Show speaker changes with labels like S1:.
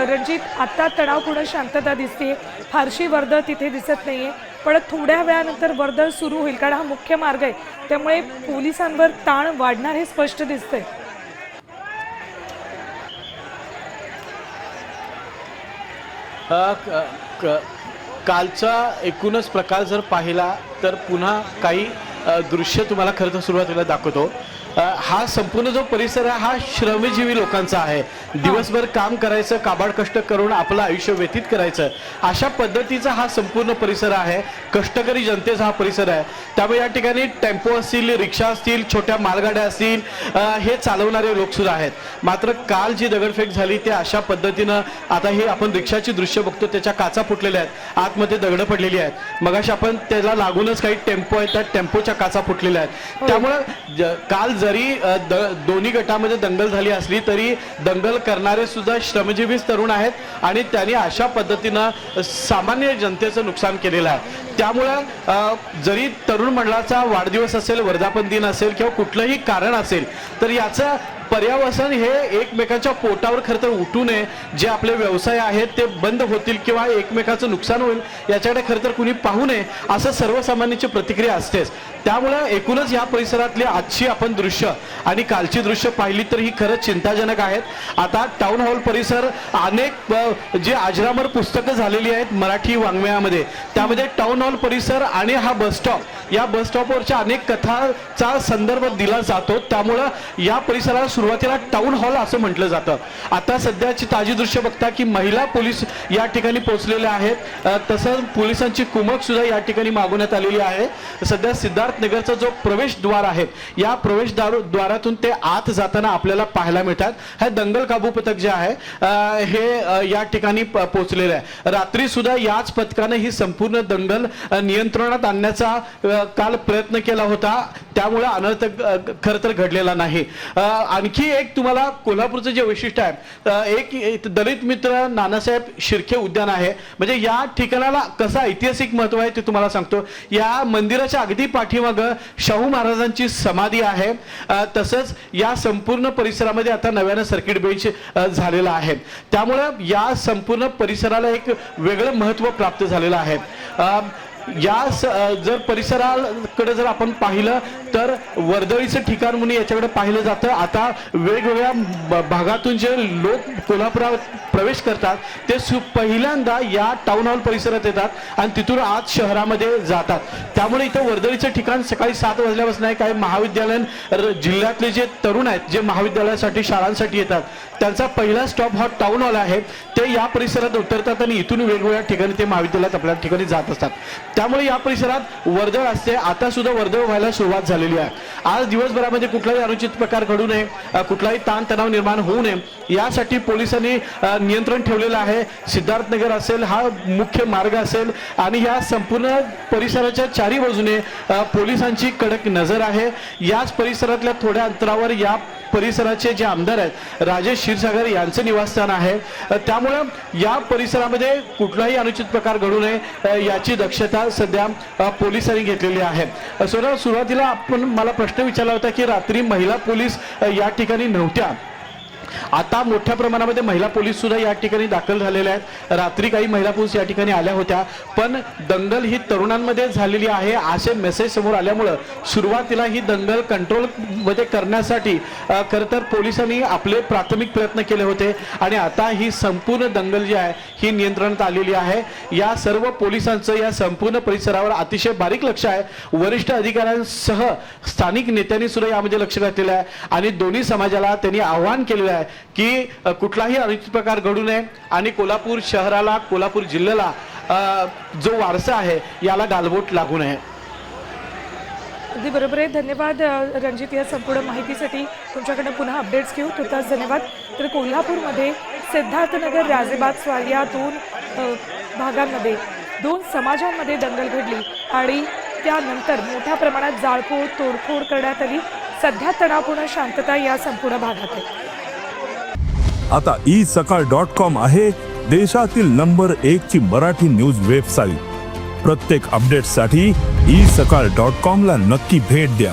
S1: रणजित आता तणावपूर्ण शांतता दिसते, फारशी वर्दळ तिथे दिसत नाहीये, पण थोड्या वेळानंतर वर्दळ सुरू होईल कारण हा मुख्य मार्ग आहे, त्यामुळे पोलिसांवर ताण वाढणार हे स्पष्ट दिसतंय।
S2: कालचा एकूणच प्रकार जर पाहिला तर पुन्हा काही दृश्य तुम्हाला खरं तर सुरुवातीला दाखवतो। हा संपूर्ण जो परिसर आहे हा श्रमजीवी लोकांचा आहे। दिवसभर काम करायचं, काबाड कष्ट करून आपलं आयुष्य व्यतीत करायचं, अशा पद्धतीचा हा संपूर्ण परिसर आहे। कष्टकरी जनतेचा हा परिसर आहे। त्यामुळे या ठिकाणी टेम्पो असतील, रिक्षा असतील, छोट्या मालगाड्या असतील, हे चालवणारे लोक सुद्धा आहेत। मात्र काल जी दगडफेक झाली ते अशा पद्धतीनं, आता हे आपण रिक्षाची दृश्य बघतो, त्याच्या काचा फुटलेल्या आहेत, आतमध्ये दगड पडलेली आहेत। मगाशी आपण त्याला लागूनच काही टेम्पो आहेत, त्या टेम्पोच्या काचा फुटलेल्या आहेत। त्यामुळे काल जरी दोन्ही गटामध्ये दंगल झाली असली तरी दंगल करणारे सुद्धा श्रमजीवी तरुण आहेत आणि त्यांनी अशा पद्धतीनं सामान्य जनतेचं नुकसान केलेलं आहे। त्यामुळे जरी तरुण मंडळाचा वाढदिवस असेल, वर्धापन दिन असेल किंवा कुठलंही कारण असेल तर याचं पर्यावसन हे एकमेकांच्या पोटावर खरं तर उठू नये। जे आपले व्यवसाय आहेत ते बंद होतील किंवा एकमेकाचं नुकसान होईल याच्याकडे खरं तर कुणी पाहू नये असं सर्वसामान्यांची प्रतिक्रिया असतेच। त्यामुळे एकूणच या परिसरातली आजची आपण दृश्य आणि कालची दृश्य पाहिली तर ही खरंच चिंताजनक आहेत। आता टाउन हॉल परिसर अनेक जी अजरामर पुस्तकं झालेली आहेत मराठी वाङ्मयामध्ये, त्यामध्ये टाउन हॉल परिसर आणि हा बस स्टॉप, या बस स्टॉपवरच्या अनेक कथाचा संदर्भ दिला जातो। त्यामुळे या परिसराला सुरुवातीला टाउन हॉल असं म्हटलं जातं। आता सध्याची ताजी दृश्य बघता की महिला पोलीस या ठिकाणी पोहोचलेले आहेत, तसंच पोलिसांची कुमक सुद्धा या ठिकाणी मागवण्यात आलेली आहे। सध्या सिद्धार्थ नगरचा जो प्रवेशद्वार आहे, या प्रवेशद्वारातून ते आत जाताना आपल्याला पाहायला मिळतात हे दंगल काबू पथक जे आहे हे या ठिकाणी पोहोचलेलं आहे। रात्री सुद्धा याच पथकाने ही संपूर्ण दंगल नियंत्रणात आणण्याचा काल प्रयत्न केला होता, त्यामुळे अनर्थ खरं तर घडलेला नाही। आणखी एक तुम्हाला कोल्हापूरचं जे वैशिष्ट्य आहे, एक दलित मित्र नानासाहेब शिर्के उद्यान आहे, म्हणजे या ठिकाणाला कसं ऐतिहासिक महत्व आहे ते तुम्हाला सांगतो। या मंदिराच्या अगदी पाठीमागं शाहू महाराजांची समाधी आहे, तसंच या संपूर्ण परिसरामध्ये आता नव्यानं सर्किट बेंच झालेला आहे। त्यामुळे या संपूर्ण परिसराला एक वेगळं महत्व प्राप्त झालेलं आहे। या जर परिसराकडे जर आपण पाहिलं तर वर्दळीचं ठिकाण म्हणून याच्याकडे पाहिलं जातं। आता वेगवेगळ्या भागातून जे लोक कोल्हापुरात प्रवेश करतात ते पहिल्यांदा या टाउन हॉल परिसरात येतात आणि तिथून आज शहरामध्ये जातात। त्यामुळे इथं वर्दळीचं ठिकाण सकाळी 7 वाजल्यापासून आहे। काही महाविद्यालयीन जिल्ह्यातले जे तरुण आहेत, जे महाविद्यालयासाठी शाळांसाठी येतात, त्यांचा पहिला स्टॉप हा टाउन हॉल आहे। ते या परिसरात उतरतात आणि इथून वेगवेगळ्या ठिकाणी ते महाविद्यालयात आपल्या ठिकाणी जात असतात। त्यामुळे या परिसरात वर्दळ असते। आता सुद्धा वर्दळ व्हायला सुरुवात झालेली आहे। आज दिवसभरामध्ये कुठलाही अनुचित प्रकार घडू नये, कुठलाही ताणतणाव निर्माण होऊ नये यासाठी पोलिसांनी नियंत्रण ठेवलेलं आहे। सिद्धार्थ नगर असेल, हा मुख्य मार्ग असेल आणि या संपूर्ण परिसराच्या चारी बाजूने पोलिसांची कडक नजर आहे। याच परिसरातल्या थोड्या अंतरावर या परिसराचे जे आमदार आहेत राजेश क्षीरसागर यांचं निवासस्थान आहे। त्यामुळे या परिसरामध्ये कुठलाही अनुचित प्रकार घडू नये याची दक्षता सध्या पोलिसांनी घेतलेली आहे। सुरुवातीला आपण मला प्रश्न विचारला होता की रात्री महिला पोलीस या ठिकाणी नव्हत्या, आता मोठ्या प्रमाणामध्ये महिला पोलीस सुद्धा या ठिकाणी दाखल झालेल्या आहेत। रात्री काही महिला पोलीस या ठिकाणी आल्या होत्या, पण दंगल ही तरुणांमध्ये झालेली आहे असे मेसेज समोर आल्यामुळे सुरुवातीला ही दंगल कंट्रोल मध्ये करण्यासाठी खरं तर पोलिसांनी आपले प्राथमिक प्रयत्न केले होते आणि आता ही संपूर्ण दंगल जी आहे ही नियंत्रणात आलेली आहे। या सर्व पोलिसांचं या संपूर्ण परिसरावर अतिशय बारीक लक्ष आहे। वरिष्ठ अधिकाऱ्यांसह स्थानिक नेत्यांनी सुद्धा यामध्ये लक्ष घातलेलं आहे आणि दोन्ही समाजाला त्यांनी आवाहन केलेलं आहे की कुठलाही अनुचित प्रकार घडू नये आणि कोल्हापूर शहराला, कोल्हापूर जिल्ह्याला जो वारसा आहे याला गालबोट लागू नये।
S1: अगदी बरोबर आहे। धन्यवाद रणजित, या संपूर्ण माहितीसाठी तुमच्याकडनं पुन्हा अपडेट्स घेऊ, तुर्तास धन्यवाद। तर कोल्हापूरमध्ये सिद्धार्थनगर, राजेबाग, स्वाल या 2 भागांमध्ये 2 समाजांमध्ये दंगल घडली आणि त्यानंतर मोठ्या प्रमाणात जाळपोळ, तोडफोड करण्यात आली। सध्या तणावपूर्ण शांतता या संपूर्ण भागात आहे।
S3: आता isakal.com आहे देशातील नंबर 1 ची मराठी न्यूज वेबसाईट। प्रत्येक अपडेटसाठी isakal.com ला नक्की भेट द्या।